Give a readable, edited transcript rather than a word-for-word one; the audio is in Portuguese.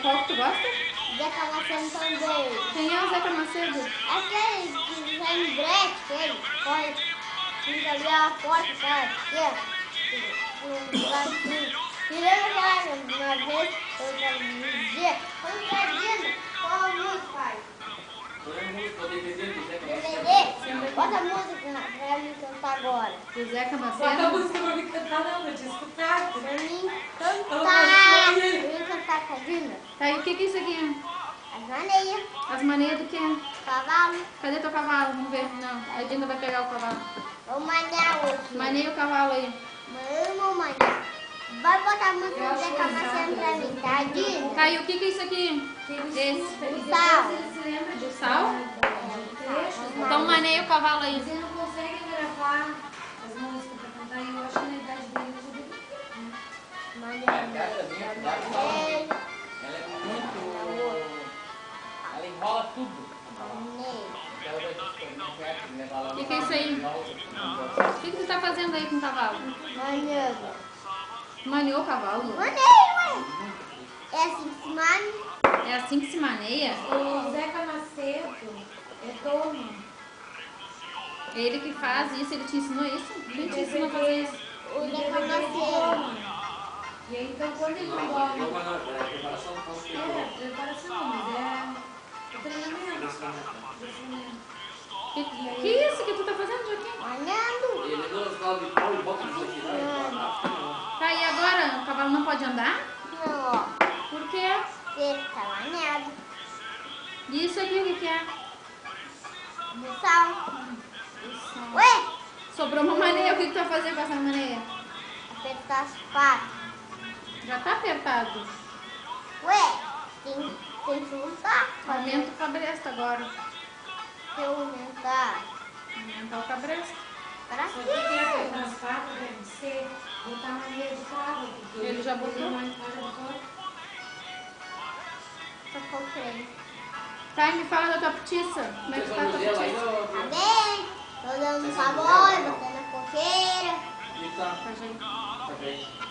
qual que tu gosta? Zeca Macedo também. Quem é o Zeca Macedo? Aquele que já em breque, ele corre, fica ali a porta, cara, aqui, ó. Um lugar assim. E lembra aquela uma vez, eu tava dizendo, quando tá dizendo, qual a música, pai? Qual é a música? O DVD do Zeca Macedo? DVD? Bota a música pra mim cantar agora. Do Zeca Bota a Macedo? música pra me cantar, não, vou te escutar. Pra mim Ela cantar. vai Pra mim cantar com a Dina. Tá, e o que é isso aqui? As maneiras, As maneiras do quê? cavalo. Cadê teu cavalo? Vamos ver. Não, a Dina vai pegar o cavalo. Vou manear hoje. Maneia o cavalo aí. Vamos manear. Vai botar a música do Zeca Macedo pra mim, tá, Dina? Tá, e o que é isso aqui? Esse. Sal. Do sal? Então maneia o cavalo aí. Mas ele não consegue gravar as músicas pra cantar e eu acho que na idade dele eu já deveria. Ela é muito... Ela enrola tudo. O que é isso aí? O que tu tá fazendo aí com o cavalo? Maneiro. Maneou o cavalo? Maneiro, ué. É assim que se maneia. É assim que se maneia? O Zeca Macedo é dono. É ele que faz isso, ele te ensinou isso? Quem te ensinou a fazer isso? O Zeca Macedo. E aí, então, quando ele não dorme... Preparação do posto de É, preparação, mas é treinamento. Que isso que tu tá fazendo, Joaquim? Maneando. Ele deu as bolas de pau e bota os outros Tá, e agora? O cavalo não pode andar? Não, ó. Por quê? Ele tá maneado. E isso aqui, o que é? Do sal. Ué, Sobrou uma maneia, o que tu vai fazer com essa maneia? apertar as patas. Já tá apertado. Ué, tem que juntar. Aumenta o cabresto agora. Se eu aumentar. Aumentar o cabresto. Pra Só que quê? quem apertar as patas deve ser botar a maneira de trava, porque Ele já botou? mais cara do corpo. Só comprei. Tá, e me fala da tua petiça. Como é que tá a tua petiça? Tá bem? Tô dando sabor, botando a coqueira. Tá Tá, gente. bem.